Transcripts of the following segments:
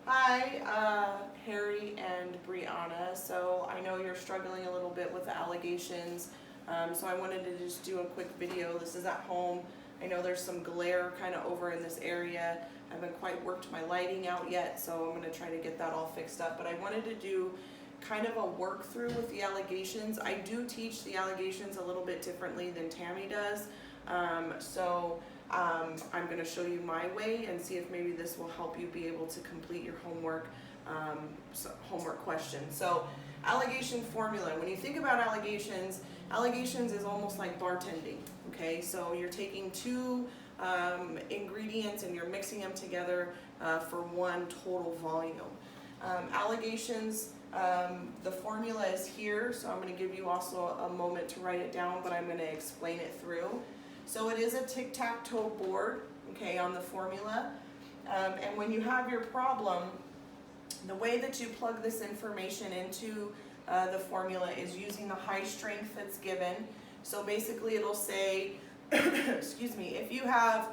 Hi, Harry and Brianna. So I know you're struggling a little bit with the allegations, so I wanted to just do a quick video. This is at home. I know there's some glare kind of over in this area. I haven't quite worked my lighting out yet, so I'm going to try to get that all fixed up. But I wanted to do kind of a work through with the allegations. I do teach the allegations a little bit differently than Tammy does. I'm going to show you my way and see if maybe this will help you be able to complete your homework questions. So allegation formula. When you think about allegations, allegations is almost like bartending. Okay, so you're taking two ingredients and you're mixing them together for one total volume. Allegations, the formula is here, so I'm going to give you also a moment to write it down, but I'm going to explain it through. So it is a tic-tac-toe board, okay, on the formula. And when you have your problem, the way that you plug this information into the formula is using the high strength that's given. So basically it'll say, excuse me, if you have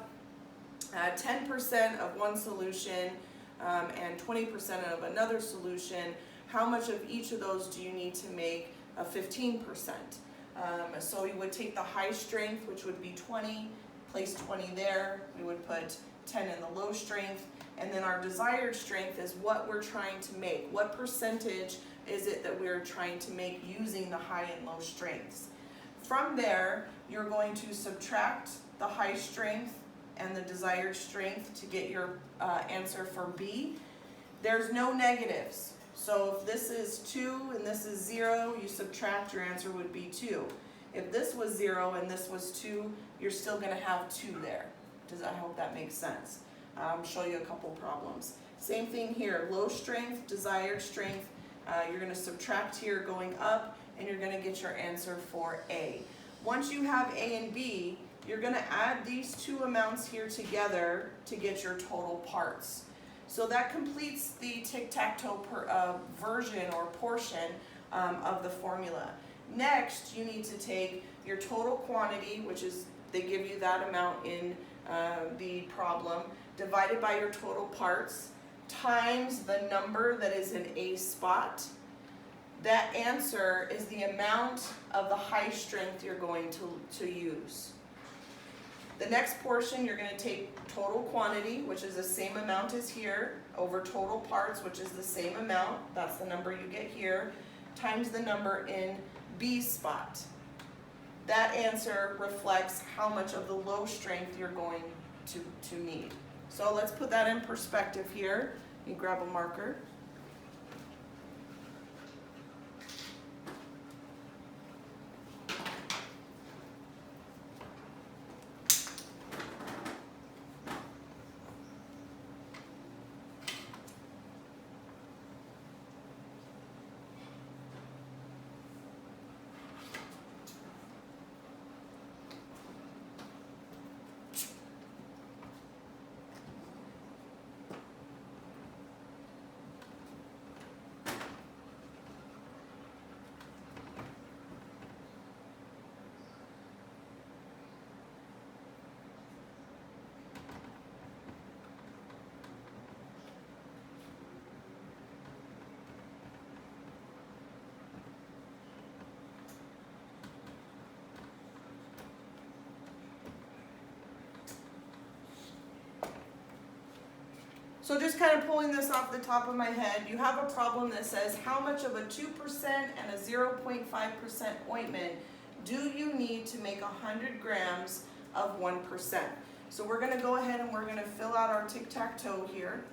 10% of one solution and 20% of another solution, how much of each of those do you need to make a 15%? So we would take the high strength, which would be 20, place 20 there. We would put 10 in the low strength, and then our desired strength is what we're trying to make. What percentage is it that we're trying to make using the high and low strengths? From there, you're going to subtract the high strength and the desired strength to get your answer for B. There's no negatives. So if this is 2 and this is 0, you subtract, your answer would be 2. If this was 0 and this was 2, you're still going to have 2 there. I hope that makes sense. I'll show you a couple problems. Same thing here, low strength, desired strength. You're going to subtract here going up, and you're going to get your answer for A. Once you have A and B, you're going to add these two amounts here together to get your total parts. So that completes the tic-tac-toe version or portion of the formula. Next, you need to take your total quantity, which is, they give you that amount in the problem, divided by your total parts, times the number that is in A spot. That answer is the amount of the high strength you're going to use. The next portion, you're going to take total quantity, which is the same amount as here, over total parts, which is the same amount, that's the number you get here, times the number in B spot. That answer reflects how much of the low strength you're going to need. So let's put that in perspective here. You grab a marker. So just kind of pulling this off the top of my head, you have a problem that says how much of a 2% and a 0.5% ointment do you need to make 100 grams of 1%? So we're going to go ahead and we're going to fill out our tic-tac-toe here.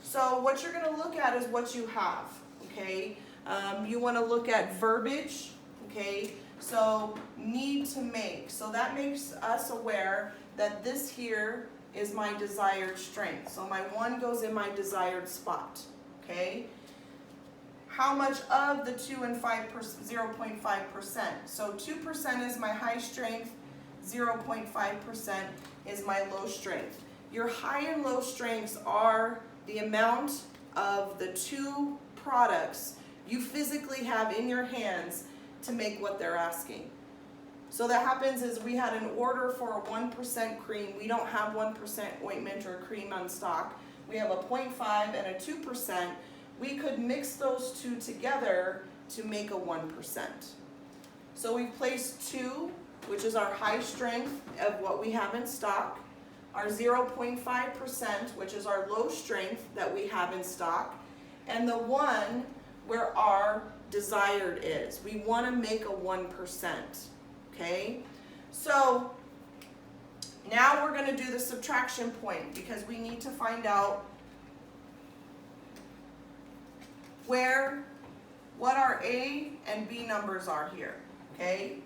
So what you're going to look at is what you have, okay? You want to look at verbiage, okay? So need to make. So that makes us aware that this here is my desired strength. So my 1 goes in my desired spot, okay? How much of the 2 and 0.5%? So 2% is my high strength, 0.5% is my low strength. Your high and low strengths are the amount of the two products you physically have in your hands to make what they're asking. So that happens is we had an order for a 1% cream. We don't have 1% ointment or cream on stock. We have a 0.5 and a 2%. We could mix those two together to make a 1%. So we've placed 2, which is our high strength of what we have in stock, our 0.5%, which is our low strength that we have in stock, and the 1 where our desired is. We want to make a 1%, okay? So now we're going to do the subtraction point because we need to find out what our A and B numbers are here, okay?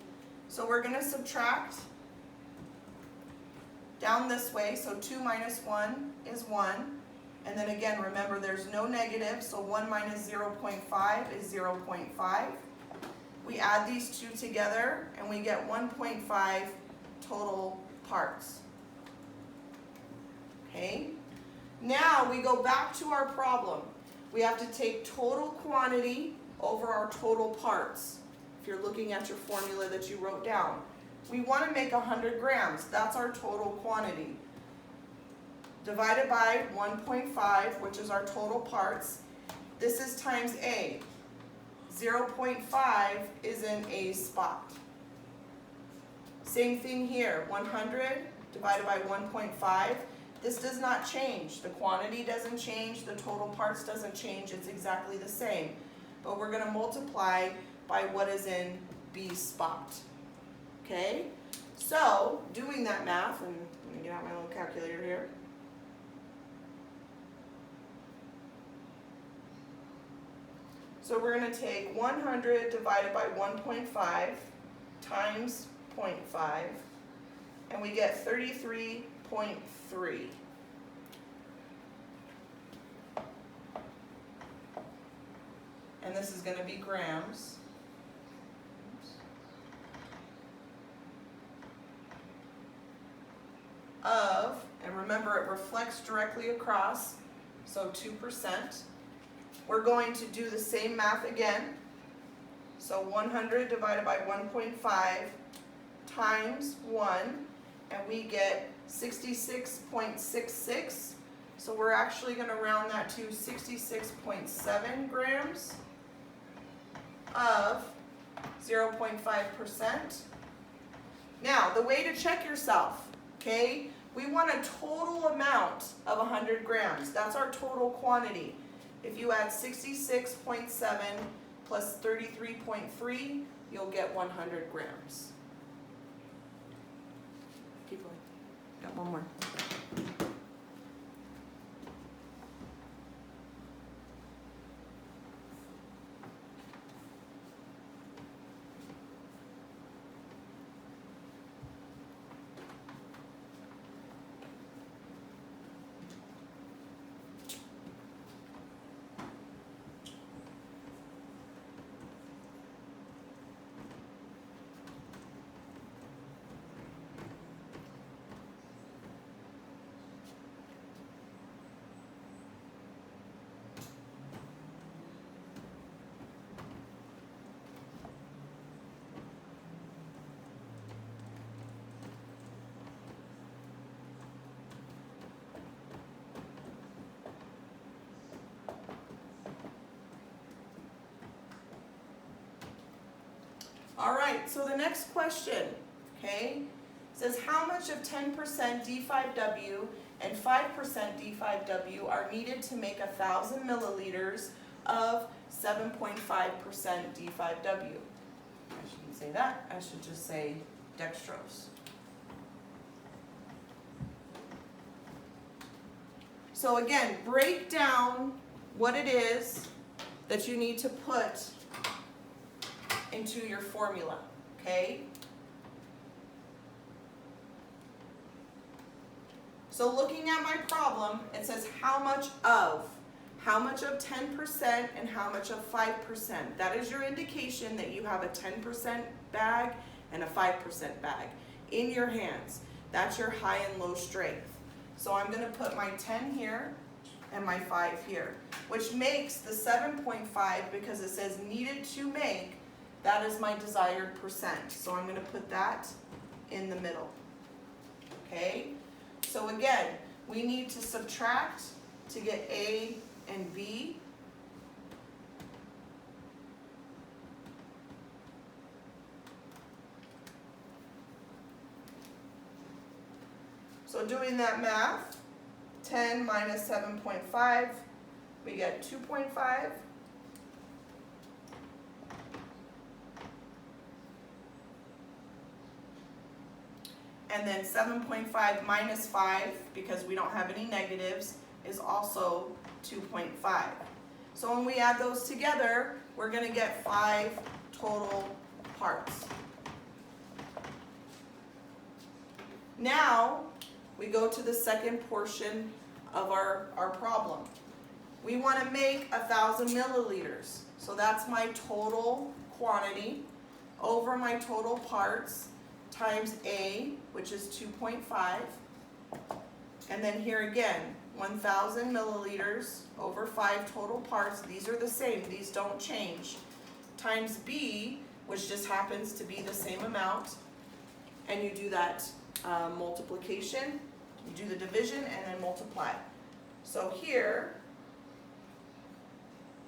So we're going to subtract down this way, so 2 minus 1 is 1. And then again, remember there's no negative, so 1 minus 0.5 is 0.5. We add these two together and we get 1.5 total parts. Okay? Now we go back to our problem. We have to take total quantity over our total parts. If you're looking at your formula that you wrote down. We want to make 100 grams. That's our total quantity. Divided by 1.5, which is our total parts. This is times A. 0.5 is in A's spot. Same thing here. 100 divided by 1.5. This does not change. The quantity doesn't change. The total parts doesn't change. It's exactly the same. But we're going to multiply by what is in B's spot. Okay? So, doing that math, and let me get out my little calculator here. So we're going to take 100 divided by 1.5 times 0.5, and we get 33.3. And this is going to be grams. Of, and remember it reflects directly across, so 2%. We're going to do the same math again. So 100 divided by 1.5 times 1, and we get 66.66. So we're actually going to round that to 66.7 grams of 0.5%. Now, the way to check yourself, okay, we want a total amount of 100 grams. That's our total quantity. If you add 66.7 plus 33.3, you'll get 100 grams. Keep going. Got one more. All right, so the next question, okay, says how much of 10% D5W and 5% D5W are needed to make 1,000 milliliters of 7.5% D5W? I shouldn't say that, I should just say dextrose. So again, break down what it is that you need to put into your formula, okay? So looking at my problem, it says how much of 10% and how much of 5%. That is your indication that you have a 10% bag and a 5% bag in your hands. That's your high and low strength. So I'm going to put my 10 here and my 5 here, which makes the 7.5, because it says needed to make That is my desired percent. So I'm going to put that in the middle. Okay? So again, we need to subtract to get A and B. So doing that math, 10 minus 7.5, we get 2.5. And then 7.5 minus 5, because we don't have any negatives, is also 2.5. So when we add those together, we're going to get 5 total parts. Now, we go to the second portion of our problem. We want to make 1,000 milliliters. So that's my total quantity over my total parts times A, which is 2.5. And then here again, 1,000 milliliters over 5 total parts. These are the same. These don't change. Times B, which just happens to be the same amount. And you do that multiplication. You do the division and then multiply. So here,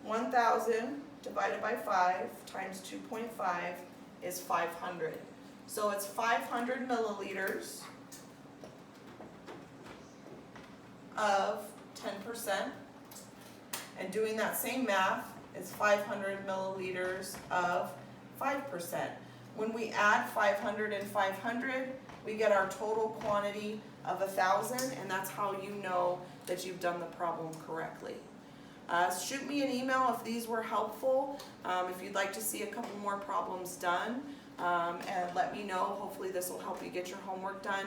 1,000 divided by 5 times 2.5 is 500. So it's 500 milliliters of 10%. And doing that same math is 500 milliliters of 5%. When we add 500 and 500, we get our total quantity of 1,000, and that's how you know that you've done the problem correctly. Shoot me an email if these were helpful, if you'd like to see a couple more problems done, and let me know. Hopefully this will help you get your homework done.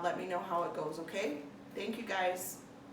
Let me know how it goes, okay? Thank you guys.